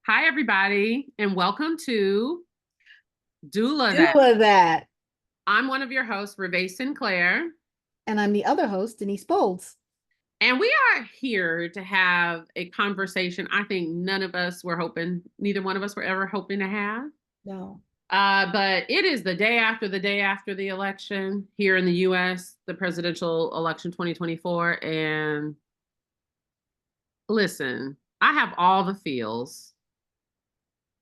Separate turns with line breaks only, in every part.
Hi, everybody, and welcome to Doula
Two
That.
of that.
I'm one of your hosts, Reve Sinclair,
And I'm the other host, Denise Bowles.
and we are here to have a conversation I think neither one of us were ever hoping to have.
No.
But it is the day after the election here in the US, the presidential election 2024. And listen, I have all the feels.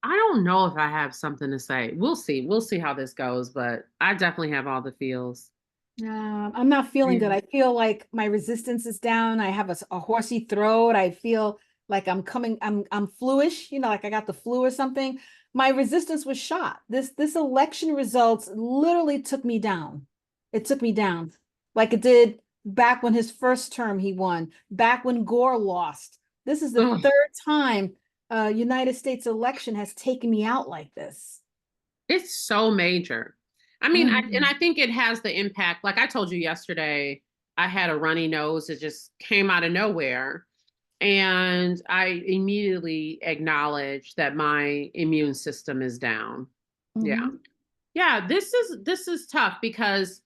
I don't know if I have something to say. We'll see. We'll see how this goes, but I definitely have all the feels.
I'm not feeling good.
Yeah.
I feel like my resistance is down. I have a horsey throat. I feel like I'm fluish, like I got the flu or something. My resistance was shot. This election results literally took me down. It took me down like it did back when his first term he won, back when Gore lost. This is the
Ugh,
third time United States election has taken me out like this.
it's so major. I mean, I think it has the impact. Like I told you yesterday, I had a runny nose. It just came out of nowhere. And I immediately acknowledged that my immune system is down. Yeah.
Mhm.
Yeah, this is tough because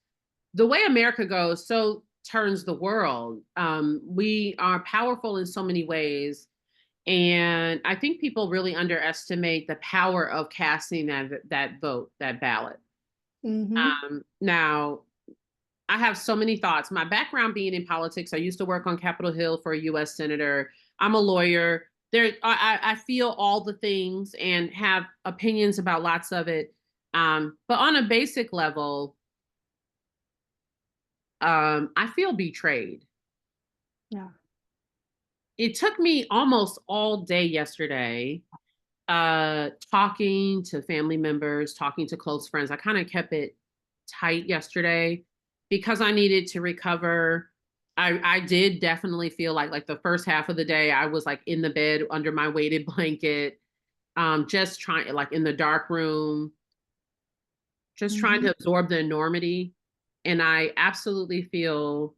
the way America goes, so turns the world. We are powerful in so many ways. And I think people really underestimate the power of casting that vote, that ballot.
Mhm.
Now, I have so many thoughts. My background being in politics, I used to work on Capitol Hill for a U.S. senator. I'm a lawyer. I feel all the things and have opinions about lots of it. But on a basic level, I feel betrayed.
Yeah.
It took me almost all day yesterday talking to family members, talking to close friends. I kind of kept it tight yesterday because I needed to recover. I did definitely feel like the first half of the day I was like in the bed under my weighted blanket, just trying, like in the dark room, just trying
Mhm.
to absorb the enormity. And I absolutely feel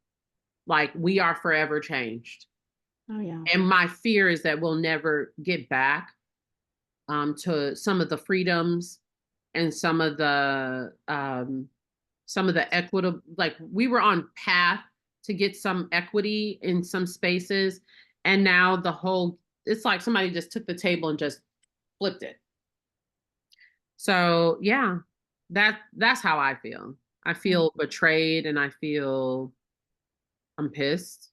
like we are forever changed.
Oh yeah.
And my fear is that we'll never get back to some of the freedoms and some of the equitable, like we were on path to get some equity in some spaces, and now the whole, it's like somebody just took the table and just flipped it. So yeah, that's how I feel. I feel betrayed and I feel I'm pissed.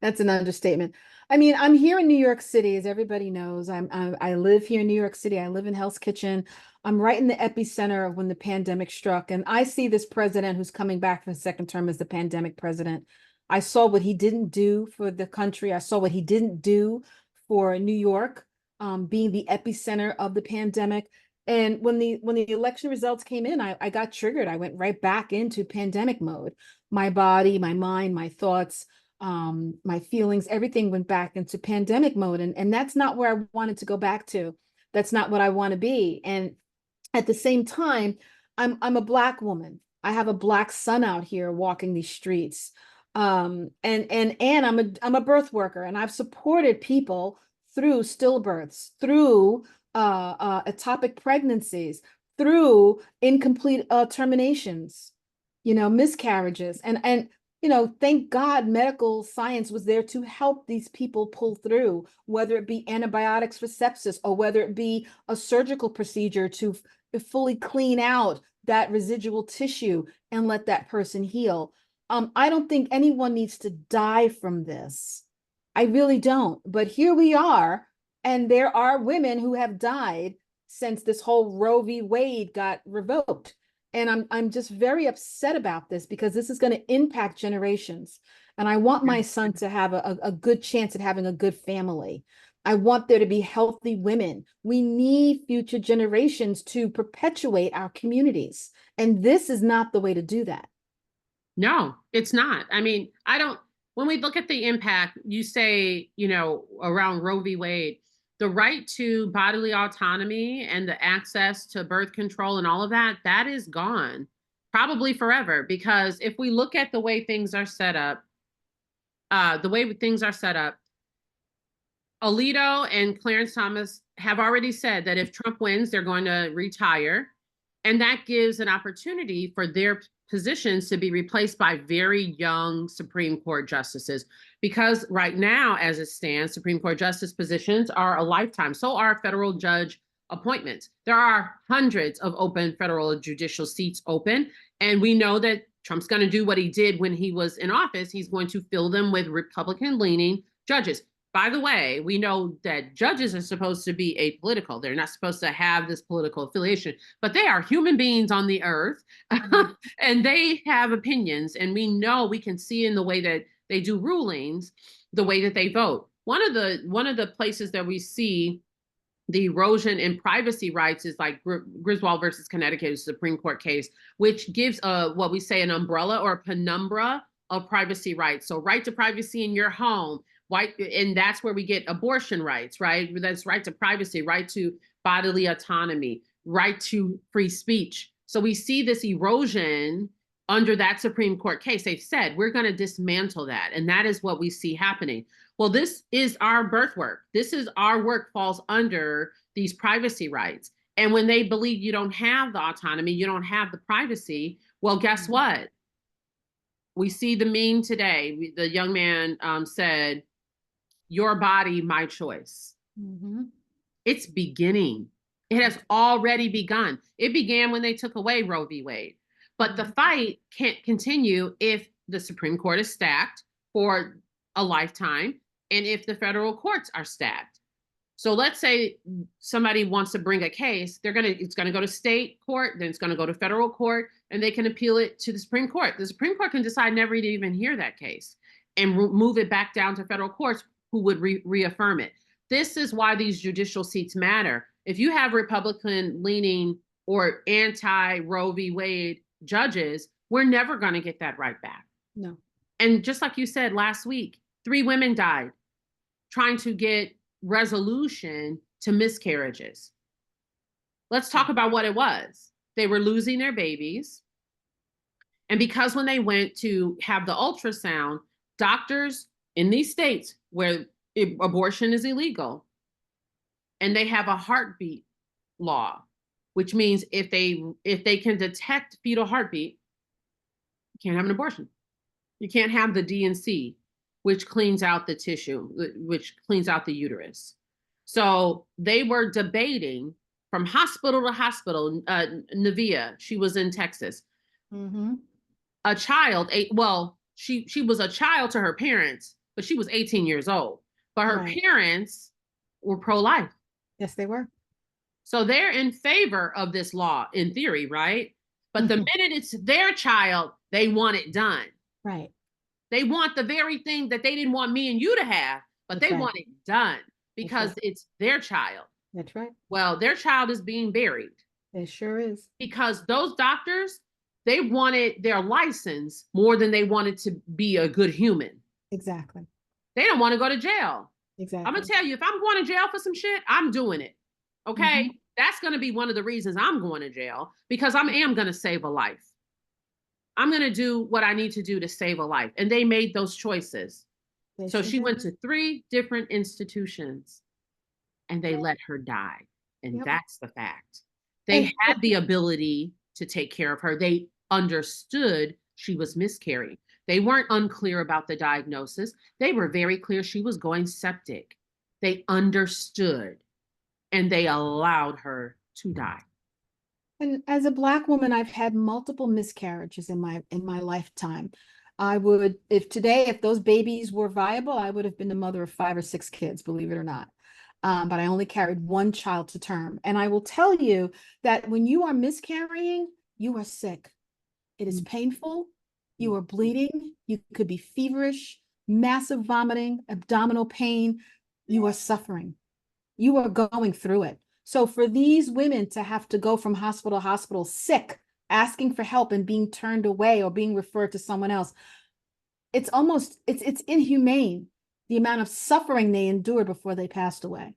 That's an understatement. I mean, I'm here in New York City, as everybody knows. I live here in New York City. I live in Hell's Kitchen. I'm right in the epicenter of when the pandemic struck, and I see this president who's coming back for the second term as the pandemic president. I saw what he didn't do for the country. I saw what he didn't do for New York, being the epicenter of the pandemic. And when the election results came in, I got triggered. I went right back into pandemic mode. My body, my mind, my thoughts, my feelings, everything went back into pandemic mode. And that's not where I wanted to go back to. That's not what I want to be. And at the same time, I'm a Black woman. I have a Black son out here walking these streets. And I'm a birth worker, and I've supported people through stillbirths, through ectopic pregnancies, through incomplete terminations, miscarriages. And thank God medical science was there to help these people pull through, whether it be antibiotics for sepsis or whether it be a surgical procedure to fully clean out that residual tissue and let that person heal. I don't think anyone needs to die from this. I really don't. But here we are, and there are women who have died since this whole Roe v. Wade got revoked. And I'm just very upset about this because this is going to impact generations. And I want my son to have a good chance at having a good family. I want there to be healthy women. We need future generations to perpetuate our communities. And this is not the way to do that.
No, it's not. I mean, I don't, when we look at the impact, you say, around Roe v. Wade, the right to bodily autonomy and the access to birth control and all of that, that is gone probably forever. Because if we look at the way things are set up, the way things are set up, Alito and Clarence Thomas have already said that if Trump wins, they're going to retire. And that gives an opportunity for their positions to be replaced by very young Supreme Court justices. Because right now, as it stands, Supreme Court justice positions are a lifetime. So are federal judge appointments. There are hundreds of open federal judicial seats open. And we know that Trump's going to do what he did when he was in office. He's going to fill them with Republican leaning judges. By the way, we know that judges are supposed to be apolitical. They're not supposed to have this political affiliation, but they are human beings on the earth and they have opinions. And we know, we can see in the way that they do rulings, the way that they vote. One of the places that we see the erosion in privacy rights is like Griswold versus Connecticut, a Supreme Court case, which gives what we say an umbrella or a penumbra of privacy rights. So right to privacy in your home, and that's where we get abortion rights, right? That's right to privacy, right to bodily autonomy, right to free speech. So we see this erosion under that Supreme Court case. They've said, we're going to dismantle that. And that is what we see happening. Well, this is our birth work. This is our work falls under these privacy rights. And when they believe you don't have the autonomy, you don't have the privacy, well, guess what? We see the meme today. The young man said, your body, my choice. Mm-hmm. It's beginning. It has already begun. It began when they took away Roe v. Wade. But the fight can't continue if the Supreme Court is stacked for a lifetime and if the federal courts are stacked. So let's say somebody wants to bring a case, it's gonna go to state court, then it's gonna go to federal court, and they can appeal it to the Supreme Court. The Supreme Court can decide never to even hear that case and move it back down to federal courts who would reaffirm it. This is why these judicial seats matter. If you have Republican leaning or anti-Roe v. Wade judges, we're never going to get that right back.
No.
And just like you said last week, 3 women died trying to get resolution to miscarriages. Let's talk about what it was. They were losing their babies. And because when they went to have the ultrasound, doctors in these states where abortion is illegal, and they have a heartbeat law, which means if they can detect fetal heartbeat, you can't have an abortion. You can't have the D&C, which cleans out the tissue, which cleans out the uterus. So they were debating from hospital to hospital. Navia, she was in Texas. Mm-hmm. A child, she was a child to her parents, but she was 18 years old. But her parents were pro-life.
Yes, they were.
So they're in favor of this law in theory, right? But the minute it's their child, they want it done.
Right.
They want the very thing that they didn't want me and you to have, but they want it done because it's their child.
That's right.
Well, their child is being buried.
It sure is.
Because those doctors, they wanted their license more than they wanted to be a good human.
Exactly.
They don't want to go to jail.
Exactly.
I'm going to tell you, if I'm going to jail for some shit, I'm doing it. Okay? Mm-hmm. That's going to be one of the reasons I'm going to jail, because I am going to save a life. I'm going to do what I need to do to save a life. And they made those choices. So she went to 3 different institutions and they let her die. And that's the fact. They had the ability to take care of her. They understood she was miscarrying. They weren't unclear about the diagnosis. They were very clear she was going septic. They understood and they allowed her to die.
And as a Black woman, I've had multiple miscarriages in my lifetime. If those babies were viable, I would have been the mother of 5 or 6 kids, believe it or not. But I only carried 1 child to term. And I will tell you that when you are miscarrying, you are sick. It is painful. You are bleeding. You could be feverish, massive vomiting, abdominal pain. You are suffering. You are going through it. So for these women to have to go from hospital to hospital sick, asking for help and being turned away or being referred to someone else, it's inhumane, the amount of suffering they endured before they passed away.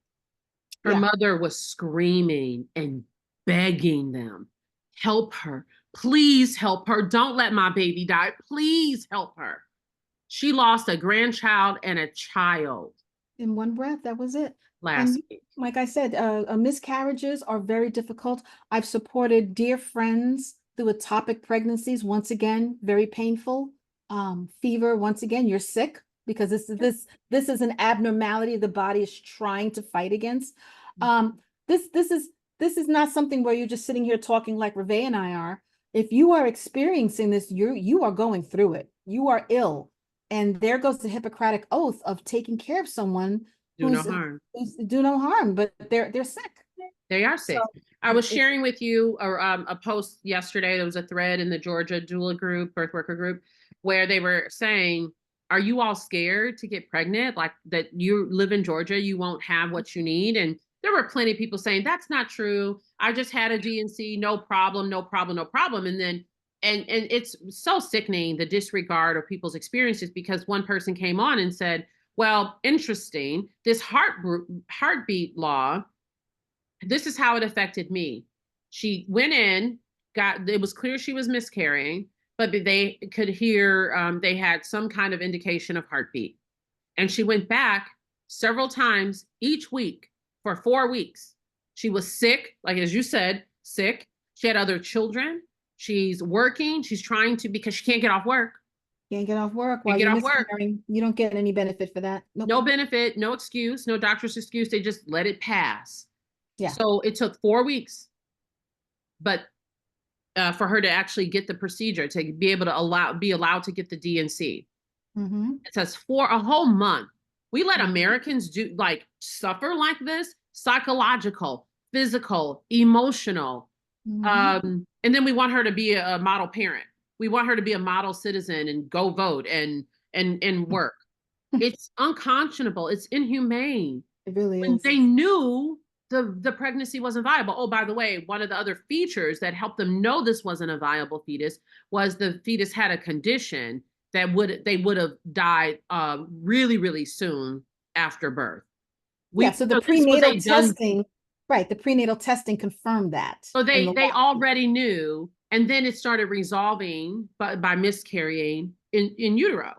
Her mother was screaming and begging them, help her, please help her. Don't let my baby die. Please help her. She lost a grandchild and a child.
in one breath. That was it.
last
And
week.
like I said, miscarriages are very difficult. I've supported dear friends through ectopic pregnancies. Once again, very painful. Fever. Once again, you're sick because this is an abnormality the body is trying to fight against. Um, this is not something where you're just sitting here talking like Reve and I are. If you are experiencing this, you are going through it. You are ill. And there goes the Hippocratic oath of taking care of someone
Do no harm.
who's do no harm, but they're sick.
They are
So
sick. I was
it's
sharing with you a post yesterday. There was a thread in the Georgia doula group, birth worker group, where they were saying, are you all scared to get pregnant? Like that you live in Georgia, you won't have what you need. And there were plenty of people saying, that's not true. I just had a D&C, no problem, no problem, no problem. And then, and it's so sickening, the disregard of people's experiences, because one person came on and said, well, interesting, this heartbeat law, this is how it affected me. She went in, it was clear she was miscarrying, but they could hear, they had some kind of indication of heartbeat. And she went back several times each week for 4 weeks. She was sick, like as you said, sick. She had other children. She's working. She's trying to, because she can't get off work.
can't get off work
Can't
while
get
you're
off work.
miscarrying. You don't get any benefit for that. Nope.
No benefit, no excuse, no doctor's excuse. They just let it pass.
Yeah.
So it took 4 weeks, but for her to actually get the procedure, to be able to be allowed to get the D&C. It says for a whole month. We let Americans do suffer like this, psychological, physical, emotional. And then we want her to be a model parent. We want her to be a model citizen and go vote and work. It's unconscionable. It's inhumane.
It really
When
is.
they knew the pregnancy wasn't viable. Oh, by the way, one of the other features that helped them know this wasn't a viable fetus was the fetus had a condition that they would have died really, really soon after birth.
So the prenatal testing, right? The prenatal testing confirmed that.
So they already knew, and then it started resolving by miscarrying in utero.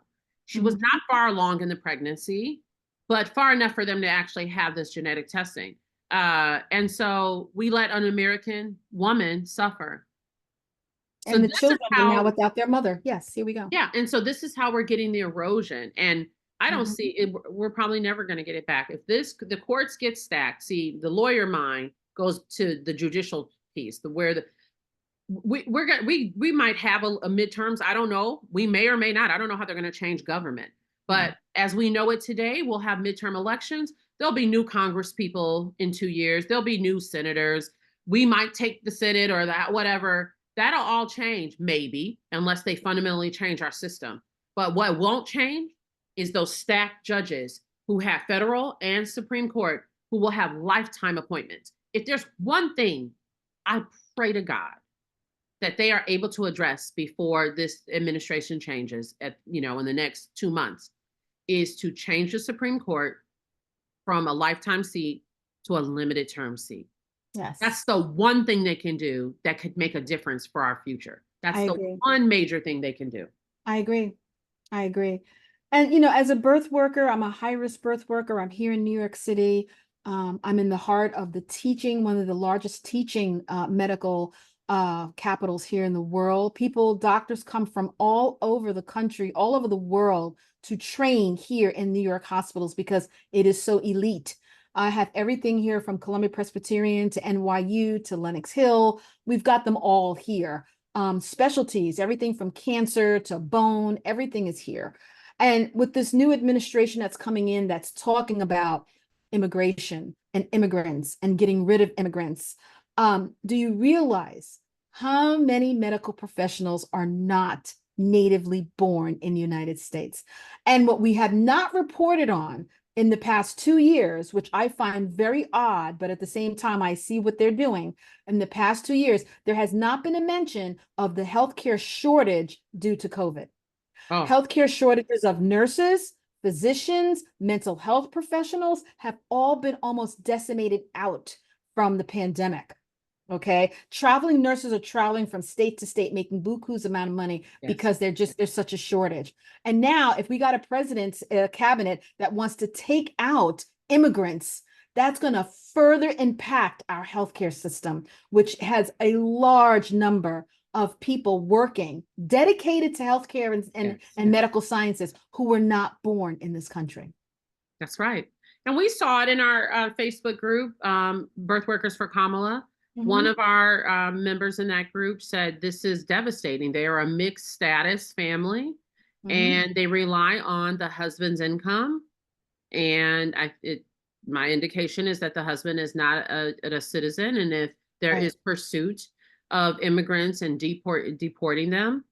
She was not far along in the pregnancy, but far enough for them to actually have this genetic testing. And so we let an American woman suffer.
And so the children are now without their mother. Yes, here we go.
Yeah, and so this is how we're getting the erosion. And I don't see it. We're probably never going to get it back. If the courts get stacked, see, the lawyer mind goes to the judicial piece, we might have a midterms. I don't know. We may or may not. I don't know how they're going to change government. But as we know it today, we'll have midterm elections. There'll be new Congress people in 2 years. There'll be new senators. We might take the Senate or that, whatever. That'll all change, maybe, unless they fundamentally change our system. But what won't change is those stacked judges who have federal and Supreme Court who will have lifetime appointments. If there's one thing I pray to God that they are able to address before this administration changes in the next 2 months, is to change the Supreme Court from a lifetime seat to a limited term seat.
Yes.
That's the one thing they can do that could make a difference for our future. That's the one major thing they can do.
I agree. And, as a birth worker, I'm a high-risk birth worker. I'm here in New York City. I'm in the heart of the teaching, one of the largest teaching medical capitals here in the world. Doctors come from all over the country, all over the world to train here in New York hospitals because it is so elite. I have everything here from Columbia Presbyterian to NYU to Lenox Hill. We've got them all here. Specialties, everything from cancer to bone, everything is here. And with this new administration that's coming in, that's talking about immigration and immigrants and getting rid of immigrants, do you realize how many medical professionals are not natively born in the United States? And what we have not reported on in the past 2 years, which I find very odd, but at the same time, I see what they're doing. In the past 2 years, there has not been a mention of the healthcare shortage due to COVID. Healthcare shortages of nurses, physicians, mental health professionals have all been almost decimated out from the pandemic. Okay. Traveling nurses are traveling from state to state, making buku's amount of money
Yes.
because there's such a shortage. And now, if we got a president's cabinet that wants to take out immigrants, that's going to further impact our healthcare system, which has a large number of people working dedicated to healthcare
Yes.
and medical sciences who were not born in this country.
That's right. And we saw it in our Facebook group, Birth Workers for Kamala. One
Mhm.
of our members in that group said, this is devastating. They are a mixed status family
Mhm.
and they rely on the husband's income. And my indication is that the husband is not a citizen. And if there
Right.
is pursuit of immigrants and deporting them,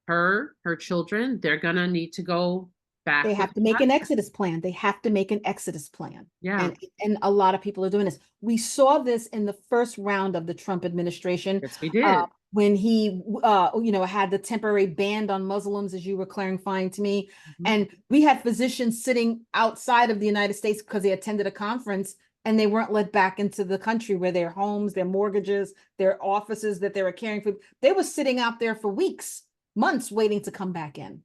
her children, they're going to need to go back
They
with
have to
the
make an
husband.
exodus plan. They have to make an exodus plan.
Yeah.
And a lot of people are doing this. We saw this in the first round of the Trump administration,
Yes, we did.
when he had the temporary ban on Muslims, as you were clarifying to me.
Mhm.
And we had physicians sitting outside of the United States because they attended a conference and they weren't let back into the country, where their homes, their mortgages, their offices that they were caring for. They were sitting out there for weeks, months waiting to come back in.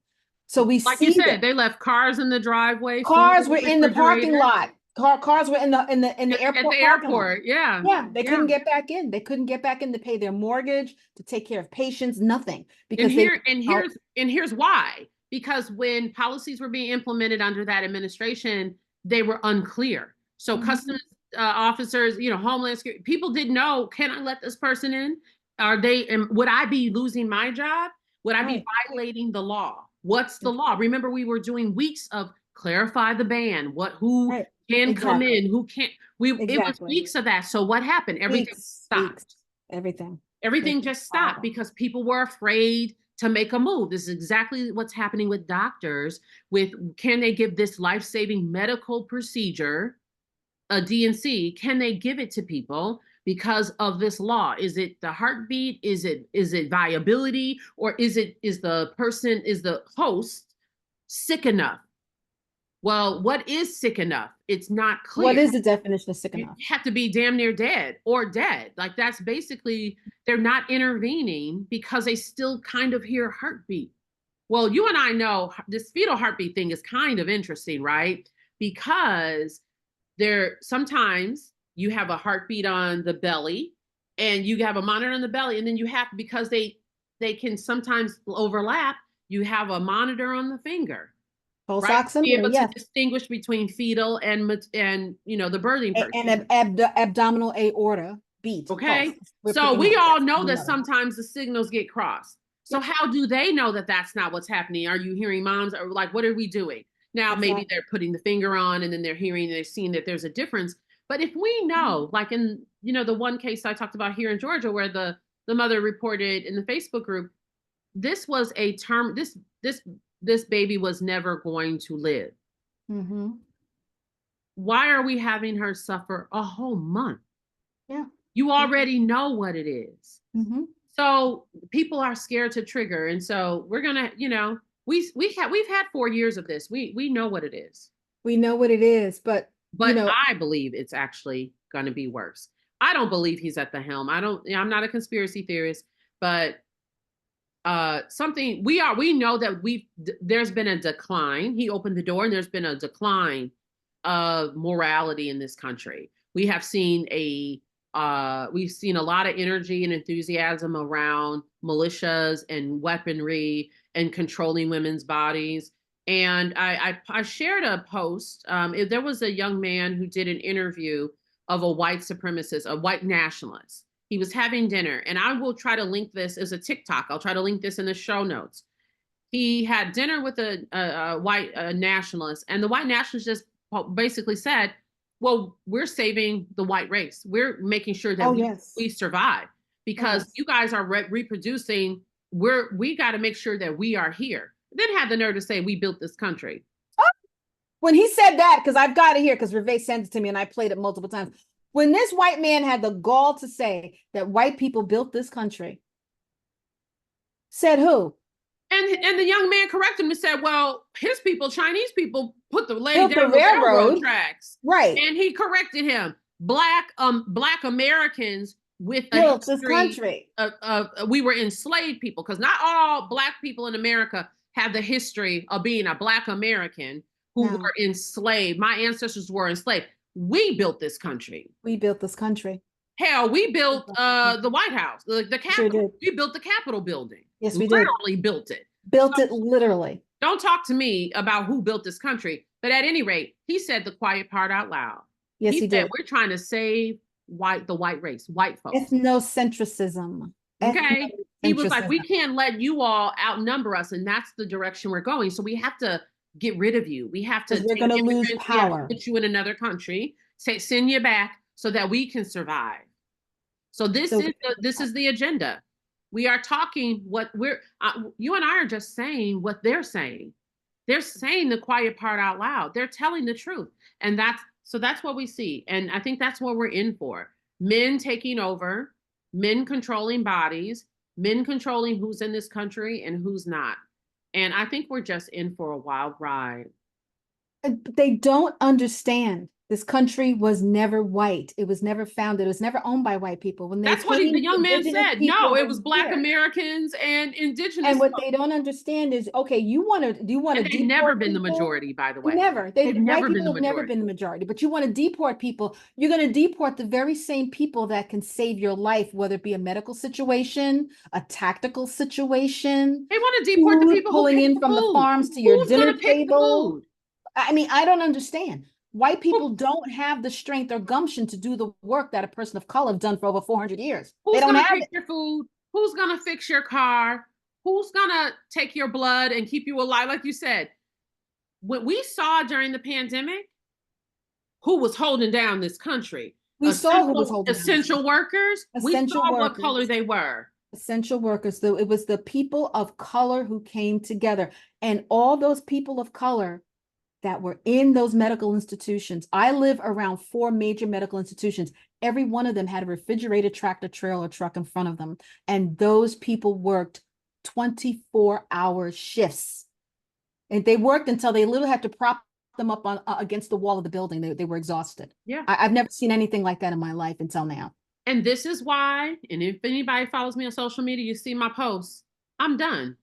So we
Like you
see
said,
that
they left cars in the driveway, food
cars
in
were
the
in the parking
refrigerator
lot. Cars were in the
at the
airport parking lot.
airport. Yeah.
Yeah, they
Yeah.
couldn't get back in. They couldn't get back in to pay their mortgage, to take care of patients, nothing,
And
because they
here and
out.
here's why. Because when policies were being implemented under that administration, they were unclear. So
Mhm.
customs officers, Homeland Security, people didn't know, can I let this person in? Would I be losing my job? Would I be
Right,
violating the law? What's the law? Remember, we were doing weeks of clarify the ban, who
right.
can come
Exactly.
in, who can't. It was
Exactly.
weeks of that. So what happened? Everything
Weeks, weeks,
stopped.
everything.
Everything
It's
just stopped
horrible.
because people were afraid to make a move. This is exactly what's happening with doctors. With, can they give this life-saving medical procedure, a DNC, can they give it to people because of this law? Is it the heartbeat? Is it viability? Or is the host sick enough? Well, what is sick enough? It's not
What
clear.
is the definition of sick
You
enough?
have to be damn near dead or dead. Like, that's basically, they're not intervening because they still kind of hear heartbeat. Well, you and I know this fetal heartbeat thing is kind of interesting, right? Because sometimes you have a heartbeat on the belly and you have a monitor on the belly, and then you have, because they can sometimes overlap, you have a monitor on the finger,
Pulse
right? Be
oximeter,
able to
yes.
distinguish between fetal and the birthing
And
person.
abdominal aorta beat, pulse.
Okay.
We're
So
picking
we
up.
all
That's
know that
another.
sometimes the signals get crossed. So
Yep,
how do they know that that's not what's happening? Are you hearing moms, or like, what are we doing? Now, maybe
exactly.
they're putting the finger on and then they're hearing and they're seeing that there's a difference. But if we know, like in, the one case I talked about here in Georgia, where the mother reported in the Facebook group, this was a term, this baby was never going to live.
Mm-hmm.
Why are we having her suffer a whole month?
Yeah.
You
Yeah.
already know what it is.
Mm-hmm.
So people are scared to trigger, and so we're gonna, we've had 4 years of this. We know what it is,
We know what it is, but
but I believe it's actually gonna be worse. I don't believe he's at the helm. I don't. I'm not a conspiracy theorist, but something we know that there's been a decline. He opened the door, and there's been a decline of morality in this country. We've seen a lot of energy and enthusiasm around militias and weaponry and controlling women's bodies. And I shared a post. There was a young man who did an interview of a white supremacist, a white nationalist. He was having dinner, and I will try to link this as a TikTok. I'll try to link this in the show notes. He had dinner with a white nationalist, and the white nationalist just basically said, well, we're saving the white race. We're making sure that
oh
we
yes,
we survive, because
yes.
you guys are reproducing. We got to make sure that we are here. Then had the nerve to say we built this country.
When he said that, because I've got it here, because Reve sent it to me and I played it multiple times. When this white man had the gall to say that white people built this country, said who?
And the young man corrected him and said, well, his people, Chinese people, laid
Built the
down the railroad
railroad,
tracks.
right?
And he corrected him. Black Americans with a
Built this
history
country.
of we were enslaved people, because not all Black people in America have the history of being a Black American who
No,
were enslaved. My ancestors were enslaved. We built this country.
we built this country.
Hell, we built
built this country.
the White House, the
Sure
Capitol.
did.
We built the Capitol building.
Yes, we did.
Literally built it.
Built it literally.
Don't talk to me about who built this country. But at any rate, he said the quiet part out loud.
Yes, he
said,
did.
we're trying to save the white race, white folks.
Ethnocentrism.
Okay. He was like, we
Ethnocentrism.
can't let you all outnumber us. And that's the direction we're going. So we have to get rid of you. We have to
We're going to lose
immigrants, we have to
power.
put you in another country, send you back so that we can survive. So this is the agenda. We are talking what you and I are just saying what they're saying. They're saying the quiet part out loud. They're telling the truth. And that's what we see. And I think that's what we're in for. Men taking over, men controlling bodies, men controlling who's in this country and who's not. And I think we're just in for a wild ride.
They don't understand. This country was never white. It was never founded. It was never owned by white people. When
that's what the young man said. No, it was Black Americans and indigenous.
And what they don't understand is, okay, do you want to
they've never been the majority, by the way.
Never. They've never been the majority. Never been the majority. But you want to deport people. You're going to deport the very same people that can save your life, whether it be a medical situation, a tactical situation.
They want to deport the people
pulling in from the farms to your dinner table. I mean, I don't understand. White people don't have the strength or gumption to do the work that a person of color has done for over 400 years. They don't have
your food. Who's going to fix your car? Who's going to take your blood and keep you alive? Like you said, what we saw during the pandemic, who was holding down this country?
We saw who was holding
essential workers. We saw what color they were.
Essential workers. So it was the people of color who came together, and all those people of color that were in those medical institutions. I live around 4 major medical institutions. Every one of them had a refrigerated tractor trailer truck in front of them. And those people worked 24-hour shifts. And they worked until they literally had to prop them up on against the wall of the building. They were exhausted.
Yeah.
I've never seen anything like that in my life until now.
And this is why, and if anybody follows me on social media, you see my posts, I'm done.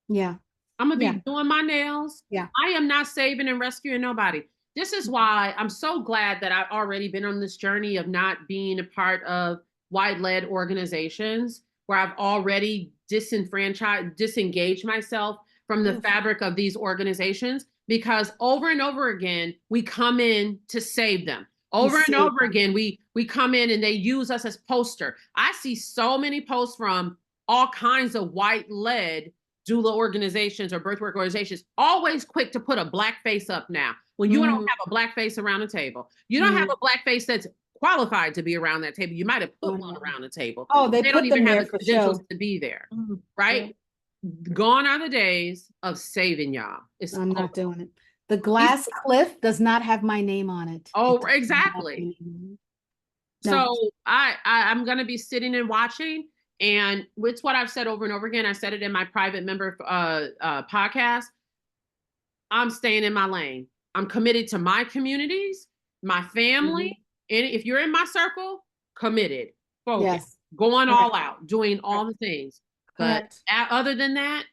Yeah.
I'm going to be doing my nails.
Yeah.
I am not saving and rescuing nobody. This is why I'm so glad that I've already been on this journey of not being a part of white-led organizations, where I've already disengaged myself from the fabric of these organizations, because over and over again, we come in to save them. Over and over again, we come in and they use us as poster. I see so many posts from all kinds of white-led doula organizations or birthwork organizations, always quick to put a Black face up now. When you don't have a Black face around the table, you don't have a Black face that's qualified to be around that table. You might have put one around the table.
Oh, they
don't even have the credentials to be there, right? Gone are the days of saving y'all.
I'm not doing it. The glass cliff does not have my name on it.
Oh, exactly. So I'm going to be sitting and watching. And it's what I've said over and over again. I said it in my private member podcast. I'm staying in my lane. I'm committed to my communities, my family. And if you're in my circle, committed, focused, going all out, doing all the things. But other than that,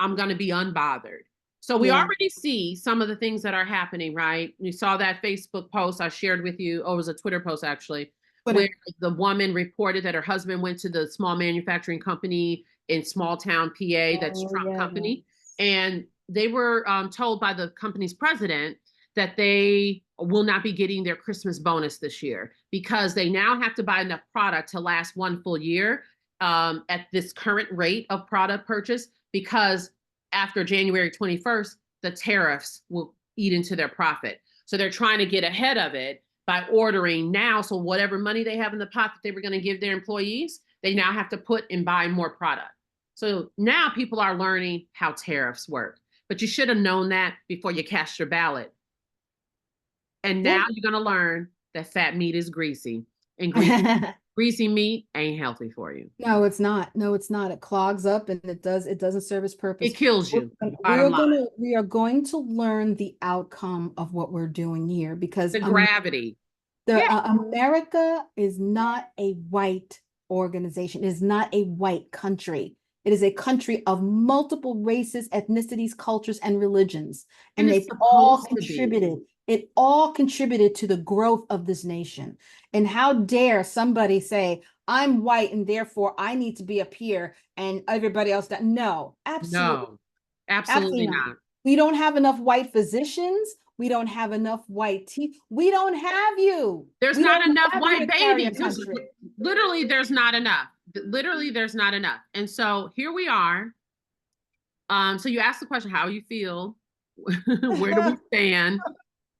I'm going to be unbothered. So we already see some of the things that are happening, right? We saw that Facebook post I shared with you. Oh, it was a Twitter post, actually. Where the woman reported that her husband went to the small manufacturing company in small town PA, that's Trump company. And they were told by the company's president that they will not be getting their Christmas bonus this year, because they now have to buy enough product to last 1 full year at this current rate of product purchase, because after January 21st, the tariffs will eat into their profit. So they're trying to get ahead of it by ordering now. So whatever money they have in the pot that they were going to give their employees, they now have to put in buying more product. So now people are learning how tariffs work. But you should have known that before you cast your ballot. And now you're going to learn that fat meat is greasy. And greasy meat ain't healthy for you.
No, it's not. No, it's not. It clogs up and it doesn't serve its purpose.
It kills you.
We are going to learn the outcome of what we're doing here, because
the gravity.
The
Yeah.
America is not a white organization. It is not a white country. It is a country of multiple races, ethnicities, cultures, and religions.
And
And
it's
they've all
supposed to be.
contributed. It all contributed to the growth of this nation. And how dare somebody say, I'm white and therefore I need to be up here and everybody else that no, absolutely,
No, absolutely
absolutely not.
not.
We don't have enough white physicians. We don't have enough white teeth. We don't have you.
There's
We
not
don't
enough
have you
white
to carry a
babies.
country.
Literally, there's not enough. Literally, there's not enough. And so here we are. So you asked the question, how you feel? Where do we stand?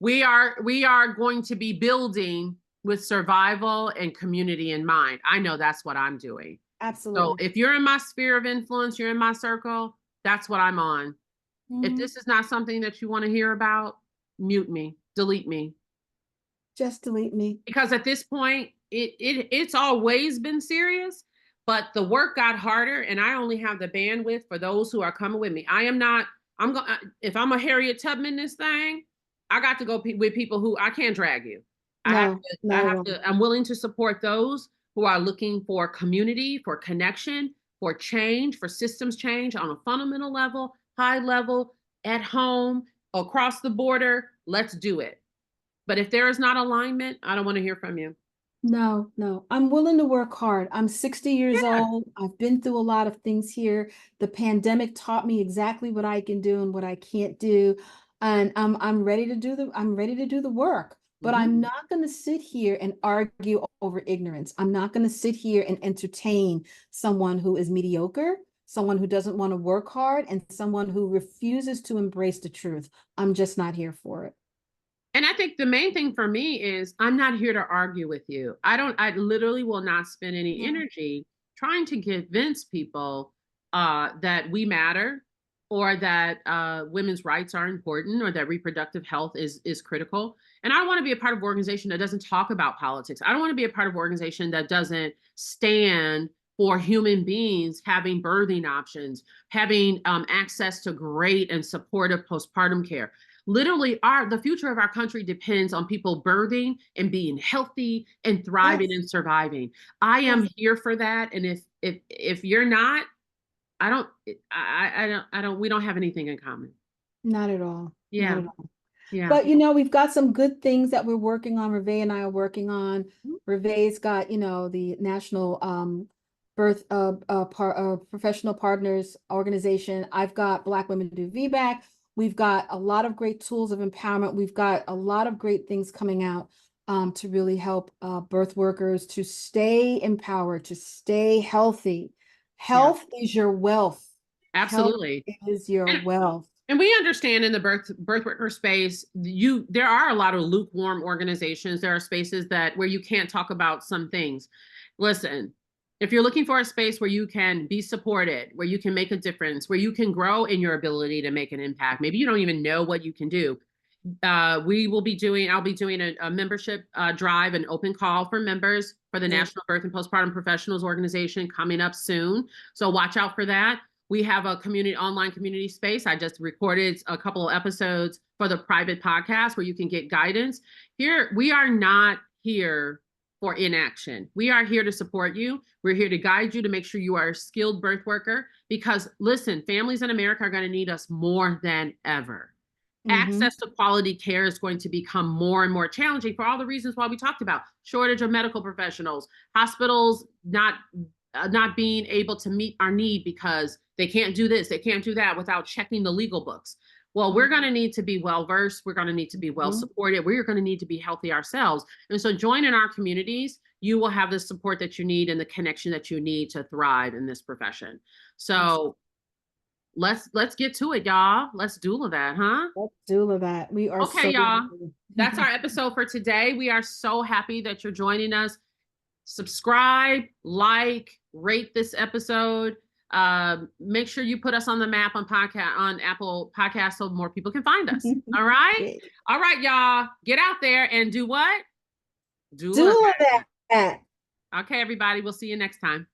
We are going to be building with survival and community in mind. I know that's what I'm doing. So
Absolutely.
if you're in my sphere of influence, you're in my circle, that's what I'm on. If
Mhm.
this is not something that you want to hear about, mute me, delete me.
Just delete me.
Because at this point, it's always been serious, but the work got harder, and I only have the bandwidth for those who are coming with me. I am not. I'm going. If I'm a Harriet Tubman this thing, I got to go with people who I can't drag you. I have
No,
to. I
not at
have
all.
to. I'm willing to support those who are looking for community, for connection, for change, for systems change on a fundamental level, high level, at home, across the border. Let's do it. But if there is not alignment, I don't want to hear from you.
No, no. I'm willing to work hard. I'm 60 years
Yeah.
old. I've been through a lot of things here. The pandemic taught me exactly what I can do and what I can't do. And I'm ready to do the work. But
Mhm.
I'm not going to sit here and argue over ignorance. I'm not going to sit here and entertain someone who is mediocre, someone who doesn't want to work hard, and someone who refuses to embrace the truth. I'm just not here for it.
And I think the main thing for me is I'm not here to argue with you. I literally will not spend any
No.
energy trying to convince people that we matter or that women's rights are important or that reproductive health is critical. And I want to be a part of an organization that doesn't talk about politics. I don't want to be a part of an organization that doesn't stand for human beings having birthing options, having access to great and supportive postpartum care. Literally, the future of our country depends on people birthing and being healthy and thriving
Yes,
and surviving. I am
yes,
here for that. And if you're not, I don't I don't we don't have anything in common.
not at all. Not
Yeah.
at all.
Yeah.
But we've got some good things that we're working on. Reve and I are working on. Reve's got, the National Birth Professional Partners Organization. I've got Black Women Do VBAC. We've got a lot of great tools of empowerment. We've got a lot of great things coming out to really help birth workers to stay empowered, to stay healthy.
Yeah.
Health is your wealth. Health
Absolutely.
is your
And
wealth.
And we understand in the birth worker space, there are a lot of lukewarm organizations. There are spaces where you can't talk about some things. Listen, if you're looking for a space where you can be supported, where you can make a difference, where you can grow in your ability to make an impact, maybe you don't even know what you can do. I'll be doing a membership drive, an open call for members for the
Yeah.
National Birth and Postpartum Professionals Organization coming up soon. So watch out for that. We have a online community space. I just recorded a couple of episodes for the private podcast where you can get guidance. Here, we are not here for inaction. We are here to support you. We're here to guide you to make sure you are a skilled birth worker because listen, families in America are going to need us more than ever.
Mm-hmm.
Access to quality care is going to become more and more challenging for all the reasons why we talked about shortage of medical professionals, hospitals not being able to meet our need because they can't do this, they can't do that without checking the legal books. Well, we're going to need to be well versed. We're going to need to be well supported. We're going to need to be healthy ourselves. And so join in our communities. You will have the support that you need and the connection that you need to thrive in this profession. So let's get to it, y'all. Let's doula that, huh?
Let's do that. We are
Okay,
so
y'all. That's our episode for today. We are so happy that you're joining us. Subscribe, like, rate this episode. Make sure you put us on the map on Apple Podcasts so more people can find us. All right? All right, y'all. Get out there and do what?
Do that.
Okay, everybody. We'll see you next time.